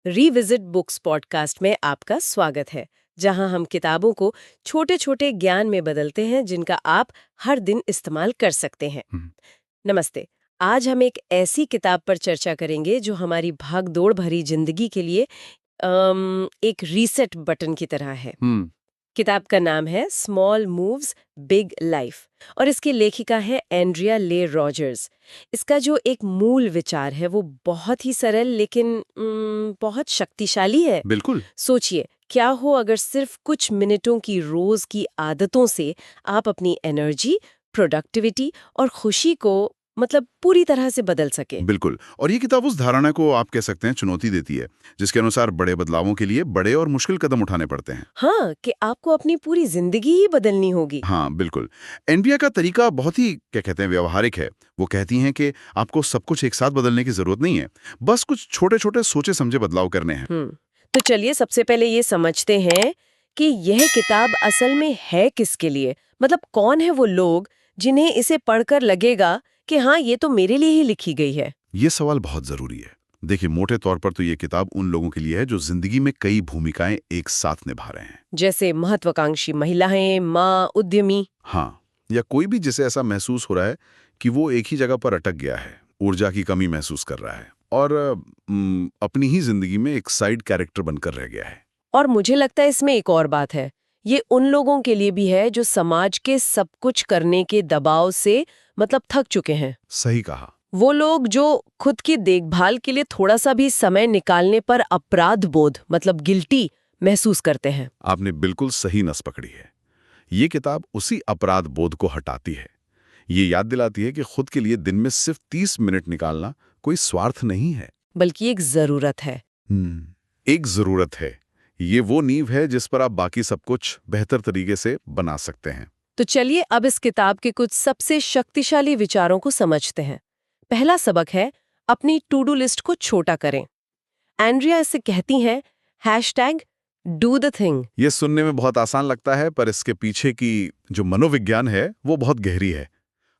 Revisit books podcast में आपका स्वागत है, जहां हम किताबों को छोटे छोटे ज्ञान में बदलते हैं जिनका आप हर दिन इस्तेमाल कर सकते हैं। हम्म, नमस्ते। आज हम एक ऐसी किताब पर चर्चा करेंगे जो हमारी भाग-दौड़ भरी जिंदगी के लिए एक रीसेट बटन की तरह है। हम्म, किताब का नाम है स्मॉल मूव्स बिग लाइफ और इसकी लेखिका है एंड्रिया ले रॉजर्स। इसका जो एक मूल विचार है वो बहुत ही सरल लेकिन बहुत शक्तिशाली है। बिल्कुल। सोचिए, क्या हो अगर सिर्फ कुछ मिनटों की रोज की आदतों से आप अपनी एनर्जी, प्रोडक्टिविटी और खुशी को पूरी तरह से बदल सके। बिल्कुल, और ये किताब उस धारणा को आप कह सकते हैं चुनौती देती है, जिसके अनुसार बड़े बदलावों के लिए बड़े और मुश्किल कदम उठाने पड़ते हैं। हाँ, कि आपको अपनी पूरी जिंदगी ही बदलनी होगी। हाँ, बिल्कुल। एनबिया का तरीका बहुत ही क्या कहते हैं व्यवहारिक है। वो कहती हैं कि आपको सब कुछ एक साथ बदलने की जरूरत नहीं है, बस कुछ छोटे-छोटे सोचे समझे बदलाव करने हैं। तो चलिए सबसे पहले ये समझते हैं कि यह किताब असल में है किसके लिए। कौन है वो लोग जिन्हें इसे पढ़कर लगेगा कि हाँ, ये तो मेरे लिए ही लिखी गई है। ये सवाल बहुत जरूरी है। देखिए, मोटे तौर पर तो ये किताब उन लोगों के लिए है जो जिंदगी में कई भूमिकाएं एक साथ निभा रहे हैं। जैसे महत्वाकांक्षी महिलाएं, माँ, उद्यमी। हाँ, या कोई भी जिसे ऐसा महसूस हो रहा है कि वो एक ही जगह पर अटक गया है, ऊर्जा की कमी महसूस कर रहा है और अपनी ही जिंदगी में एक साइड कैरेक्टर बनकर रह गया है। और मुझे लगता है इसमें एक और बात है, ये उन लोगों के लिए भी है जो समाज के सब कुछ करने के दबाव से थक चुके हैं। सही कहा। वो लोग जो खुद की देखभाल के लिए थोड़ा सा भी समय निकालने पर अपराध बोध गिल्टी महसूस करते हैं। आपने बिल्कुल सही नस पकड़ी है। ये किताब उसी अपराध बोध को हटाती है। ये याद दिलाती है कि खुद के लिए दिन में सिर्फ 30 मिनट निकालना कोई स्वार्थ नहीं है, बल्कि एक जरूरत है। एक जरूरत है। ये वो नींव है जिस पर आप बाकी सब कुछ बेहतर तरीके से बना सकते हैं। तो चलिए अब इस किताब के कुछ सबसे शक्तिशाली विचारों को समझते हैं। पहला सबक है, अपनी टू डू लिस्ट को छोटा करें। एंड्रिया इसे कहती हैं हैशटैग डू द थिंग। ये सुनने में बहुत आसान लगता है, पर इसके पीछे की जो मनोविज्ञान है वो बहुत गहरी है।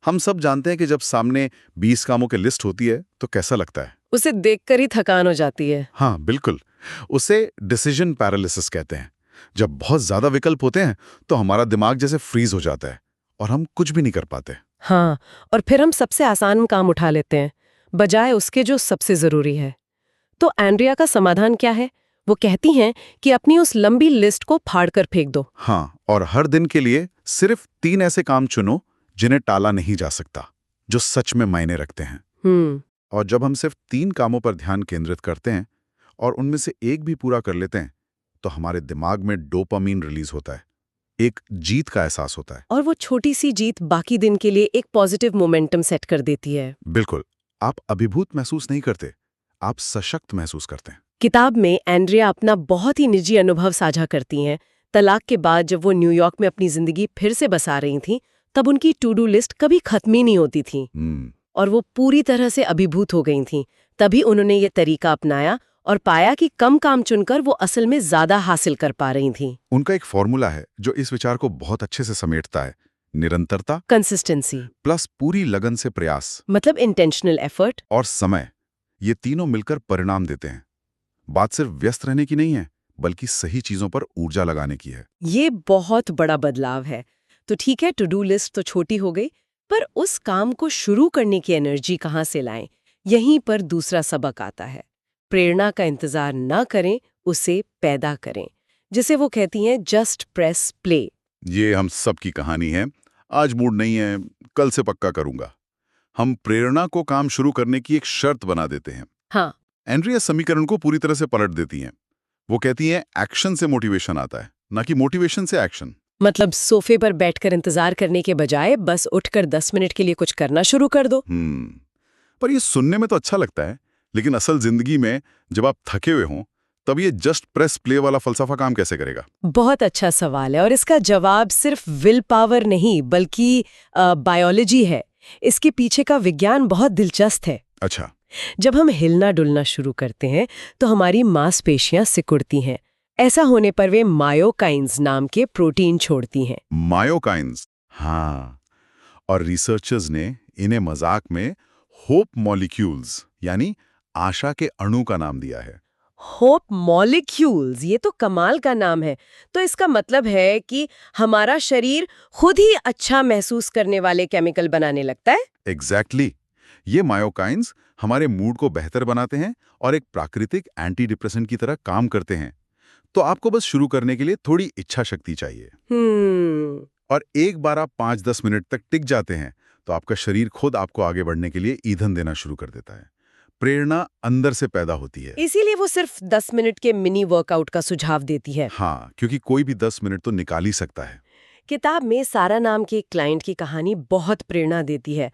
हम सब जानते हैं कि जब सामने 20 कामों की लिस्ट होती है तो कैसा लगता है। उसे देखकर ही थकान हो जाती है। हाँ, बिल्कुल। उसे डिसीजन पैरालिसिस कहते हैं। जब बहुत ज्यादा विकल्प होते हैं तो हमारा दिमाग जैसे फ्रीज हो जाता है और हम कुछ भी नहीं कर पाते। हाँ, और फिर हम सबसे आसान काम उठा लेते हैं बजाय उसके जो सबसे जरूरी है। तो एंड्रिया का समाधान क्या है? वो कहती हैं कि अपनी उस लंबी लिस्ट को फाड़कर फेंक दो। हाँ, और हर दिन के लिए सिर्फ 3 ऐसे काम चुनो जिन्हें टाला नहीं जा सकता, जो सच में मायने रखते हैं। हम्म और जब हम सिर्फ 3 कामों पर ध्यान केंद्रित करते हैं और उनमें से एक भी पूरा कर लेते हैं, तो हमारे दिमाग में डोपामीन रिलीज होता है। एक जीत का एहसास होता है। और वो छोटी सी जीत बाकी दिन के लिए एक पॉजिटिव मोमेंटम सेट कर देती है। बिल्कुल। आप अभिभूत महसूस नहीं करते, आप सशक्त महसूस करते हैं। किताब में एंड्रिया अपना बहुत ही निजी अनुभव साझा करती हैं। तलाक के बाद जब वो न्यूयॉर्क में अपनी जिंदगी फिर से बसा रही थीं, तब उनकी टू डू लिस्ट कभी खत्म ही नहीं होती थी और वो पूरी तरह से अभिभूत हो गई थीं। तभी उन्होंने ये तरीका अपनाया और पाया कि कम काम चुनकर वो असल में ज्यादा हासिल कर पा रही थीं। उनका एक फॉर्मूला है जो इस विचार को बहुत अच्छे से समेटता है। निरंतरता कंसिस्टेंसी प्लस पूरी लगन से प्रयास इंटेंशनल एफर्ट। और समय, ये तीनों मिलकर परिणाम देते हैं। बात सिर्फ व्यस्त रहने की नहीं है, बल्कि सही चीजों पर ऊर्जा लगाने की है। ये बहुत बड़ा बदलाव है। तो ठीक है, टू डू लिस्ट तो छोटी हो गई, पर उस काम को शुरू करने की एनर्जी कहाँ से लाएं? यहीं पर दूसरा सबक आता है। प्रेरणा का इंतजार न करें, उसे पैदा करें। जिसे वो कहती हैं जस्ट प्रेस प्ले। ये हम सब की कहानी है। आज मूड नहीं है, कल से पक्का करूंगा। हम प्रेरणा को काम शुरू करने की एक शर्त बना देते हैं। हाँ, एंड्रिया समीकरण को पूरी तरह से पलट देती हैं। वो कहती हैं एक्शन से मोटिवेशन आता है, ना कि मोटिवेशन से एक्शन। सोफे पर बैठकर इंतजार करने के बजाय बस उठकर 10 मिनट के लिए कुछ करना शुरू कर दो। पर ये सुनने में तो अच्छा लगता है, लेकिन असल जिंदगी में जब आप थके हुए हों, तब ये जस्ट प्रेस प्ले वाला फलसफा काम कैसे करेगा? बहुत अच्छा सवाल है और इसका जवाब सिर्फ विल पावर नहीं बल्कि बायोलॉजी है। इसके पीछे का विज्ञान बहुत दिलचस्प है। अच्छा। जब हम हिलना डुलना शुरू करते हैं तो हमारी मांसपेशियां सिकुड़ती हैं। ऐसा होने पर वे मायोकाइन्स नाम के प्रोटीन छोड़ती हैं। मायोकाइन्स, हाँ। और रिसर्चर्स ने इन्हें मजाक में होप मॉलिक्यूल्स यानी आशा के अणु का नाम दिया है। होप मॉलिक्यूल्स, ये तो कमाल का नाम है। तो इसका मतलब है कि हमारा शरीर खुद ही अच्छा महसूस करने वाले केमिकल बनाने लगता है। एग्जैक्टली ये मायोकाइन्स हमारे मूड को बेहतर बनाते हैं और एक प्राकृतिक एंटी डिप्रेसेंट की तरह काम करते हैं। तो आपको बस शुरू करने के लिए थोड़ी इच्छा शक्ति चाहिए। और एक बार आप 5-10 मिनट तक टिक जाते हैं तो आपका शरीर खुद आपको आगे बढ़ने के लिए ईंधन देना शुरू कर देता है। प्रेरणा अंदर से पैदा होती है। इसीलिए वो सिर्फ 10 मिनट के मिनी वर्कआउट का सुझाव देती है। हाँ, क्योंकि कोई भी 10 मिनट तो निकाल ही सकता है। किताब में सारा नाम के एक क्लाइंट की कहानी बहुत प्रेरणा देती है।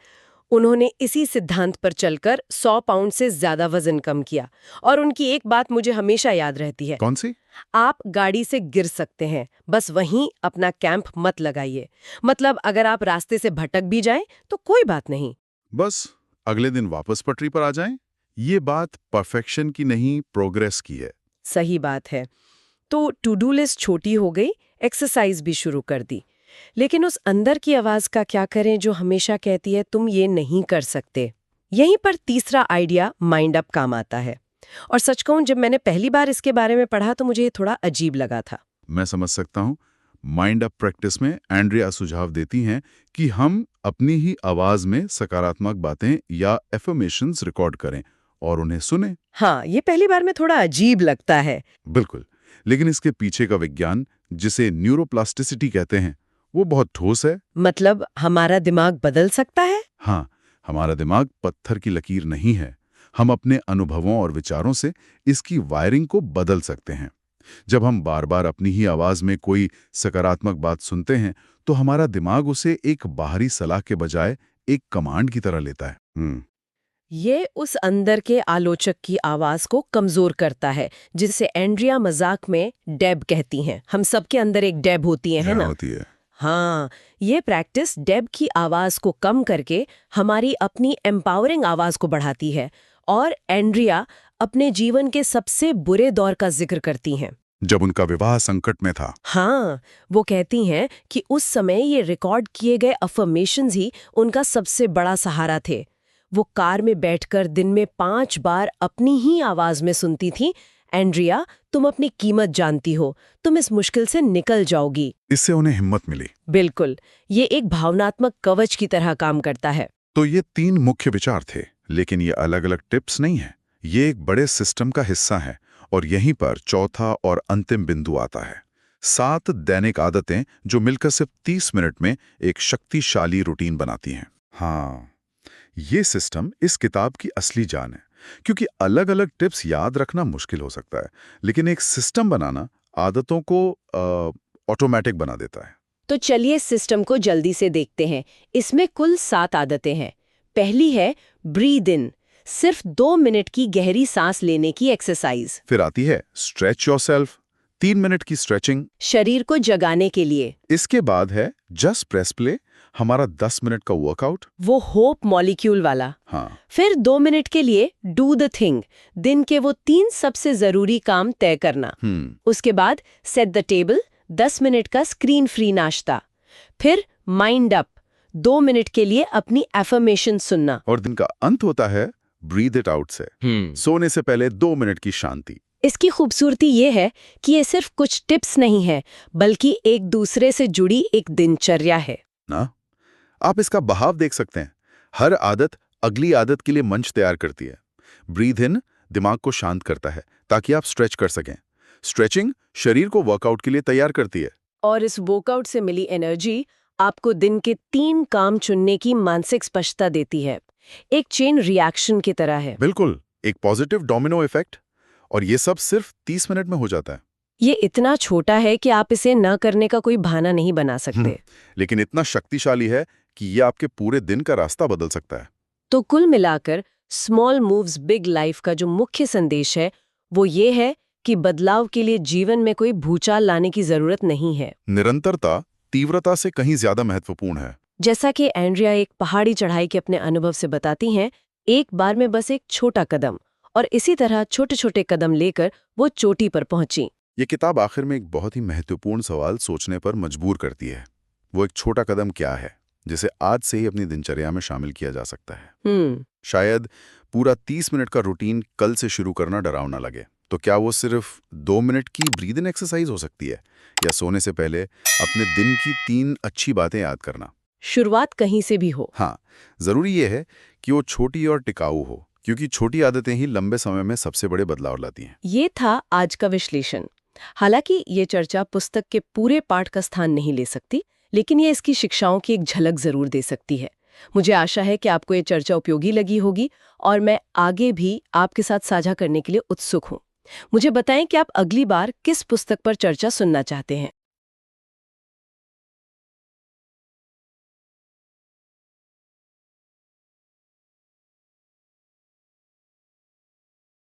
उन्होंने इसी सिद्धांत पर चलकर 100 पाउंड से ज्यादा वजन कम किया। और उनकी एक बात मुझे हमेशा याद रहती है। कौन सी? आप गाड़ी से गिर सकते हैं, बस वहीं अपना कैंप मत लगाइए। मतलब अगर आप रास्ते से भटक भी जाएं तो कोई बात नहीं, बस अगले दिन वापस पटरी पर आ जाएं। ये बात परफेक्शन की नहीं, प्रोग्रेस की है। सही बात है। तो टू डू लिस्ट छोटी हो गई, एक्सरसाइज भी शुरू कर दी। लेकिन उस अंदर की आवाज का क्या करें जो हमेशा कहती है तुम ये नहीं कर सकते? यहीं पर तीसरा आइडिया माइंड अप काम आता है। और सच कहूं, जब मैंने पहली बार इसके बारे में पढ़ा तो मुझे ये थोड़ा अजीब लगा था। मैं समझ सकता हूँ। माइंड अप प्रैक्टिस में एंड्रिया सुझाव देती हैं कि हम अपनी ही आवाज में सकारात्मक बातें या एफर्मेशंस रिकॉर्ड करें और उन्हें सुने। हाँ, ये पहली बार में थोड़ा अजीब लगता है। बिल्कुल, लेकिन इसके पीछे का विज्ञान, जिसे न्यूरोप्लास्टिसिटी कहते हैं, वो बहुत ठोस है। मतलब हमारा दिमाग बदल सकता है? हाँ, हमारा दिमाग पत्थर की लकीर नहीं है। हम अपने अनुभवों और विचारों से इसकी वायरिंग को बदल सकते हैं। जब हम बार बार अपनी ही आवाज में कोई सकारात्मक बात सुनते हैं तो हमारा दिमाग उसे एक बाहरी सलाह के बजाय एक कमांड की तरह लेता है। ये उस अंदर के आलोचक की आवाज को कमजोर करता है, जिसे एंड्रिया मजाक में डेब कहती हैं। हम सबके अंदर एक डेब होती है ना? होती है। हाँ, ये प्रैक्टिस डेब की आवाज को कम करके हमारी अपनी एम्पावरिंग आवाज को बढ़ाती है। और एंड्रिया अपने जीवन के सबसे बुरे दौर का जिक्र करती हैं। जब उनका विवाह संकट में था। हाँ, वो कहती हैं कि उस समय ये रिकॉर्ड किए गए अफर्मेशंस ही उनका सबसे बड़ा सहारा थे। वो कार में बैठकर दिन में 5 बार अपनी ही आवाज में सुनती थी, एंड्रिया, तुम अपनी कीमत जानती हो, तुम इस मुश्किल से निकल जाओगी। इससे उन्हें हिम्मत मिली। बिल्कुल, ये एक भावनात्मक कवच की तरह काम करता है। तो ये 3 मुख्य विचार थे, लेकिन ये अलग-अलग टिप्स नहीं है। ये एक बड़े सिस्टम का हिस्सा है। और यहीं पर चौथा और अंतिम बिंदु आता है। 7 दैनिक आदतें जो मिलकर सिर्फ 30 मिनट में एक शक्तिशाली रूटीन बनाती हैं। हाँ, ये सिस्टम इस किताब की असली जान है, क्योंकि अलग-अलग टिप्स याद रखना मुश्किल हो सकता है, लेकिन एक सिस्टम बनाना आदतों को ऑटोमेटिक बना देता है। तो चलिए सिस्टम को जल्दी से देखते हैं। इसमें कुल 7 आदतें हैं। पहली है ब्रीद इन, सिर्फ 2 मिनट की गहरी सांस लेने की एक्सरसाइज। फिर आती है स्ट्रेच योरसेल्फ, 3 मिनट की स्ट्रेचिंग, शरीर को जगाने के लिए। इसके बाद है जस्ट प्रेस प्ले, हमारा 10 मिनट का वर्कआउट, वो होप मॉलिक्यूल वाला। हाँ। फिर 2 मिनट के लिए डू द थिंग, दिन के वो 3 सबसे जरूरी काम तय करना। उसके बाद सेट द टेबल, 10 मिनट का स्क्रीन फ्री नाश्ता। फिर माइंड अप, 2 मिनट के लिए अपनी एफर्मेशन सुनना। और दिन का अंत होता है ब्रीद इट आउट से, सोने से पहले 2 मिनट की शांति। इसकी खूबसूरती ये है कि ये सिर्फ कुछ टिप्स नहीं है, बल्कि एक दूसरे से जुड़ी एक दिनचर्या है ना। आप इसका बहाव देख सकते हैं। हर आदत अगली आदत के लिए मंच तैयार करती है। ब्रीद इन दिमाग को शांत करता है ताकि आप स्ट्रेच कर सकें। स्ट्रेचिंग शरीर को वर्कआउट के लिए तैयार करती है। और इस वर्कआउट से मिली एनर्जी आपको दिन के 3 काम चुनने की मानसिक स्पष्टता देती है। एक चेन रिएक्शन की तरह है। बिल्कुल, एक पॉजिटिव डोमिनो इफेक्ट। और ये सब सिर्फ 30 मिनट में हो जाता है। ये इतना छोटा है कि आप इसे न करने का कोई बहाना नहीं बना सकते। लेकिन इतना शक्तिशाली है कि ये आपके पूरे दिन का रास्ता बदल सकता है। तो कुल मिलाकर स्मॉल मूव्स बिग लाइफ का जो मुख्य संदेश है वो ये है कि बदलाव के लिए जीवन में कोई भूचाल लाने की जरूरत नहीं है। निरंतरता तीव्रता से कहीं ज्यादा महत्वपूर्ण है। जैसा कि एंड्रिया एक पहाड़ी चढ़ाई के अपने अनुभव से बताती हैं, एक बार में बस एक छोटा कदम, और इसी तरह छोटे छोटे कदम लेकर वो चोटी पर पहुंची। ये किताब आखिर में एक बहुत ही महत्वपूर्ण सवाल सोचने पर मजबूर करती है। वो एक छोटा कदम क्या है जिसे आज से ही अपनी दिनचर्या में शामिल किया जा सकता है। शायद पूरा 30 मिनट का रूटीन कल से शुरू करना डरावना लगे, तो क्या वो सिर्फ 2 मिनट की ब्रीदिंग एक्सरसाइज हो सकती है, या सोने से पहले अपने दिन की 3 अच्छी बातें याद करना? शुरुआत कहीं से भी हो। हाँ, जरूरी ये है कि वो छोटी और टिकाऊ हो, क्योंकि छोटी आदतें ही लंबे समय में सबसे बड़े बदलाव लाती हैं। ये था आज का विश्लेषण। हालांकि ये चर्चा पुस्तक के पूरे पाठ का स्थान नहीं ले सकती, लेकिन ये इसकी शिक्षाओं की एक झलक जरूर दे सकती है। मुझे आशा है कि आपको ये चर्चा उपयोगी लगी होगी और मैं आगे भी आपके साथ साझा करने के लिए उत्सुक हूँ। मुझे बताएं कि आप अगली बार किस पुस्तक पर चर्चा सुनना चाहते हैं।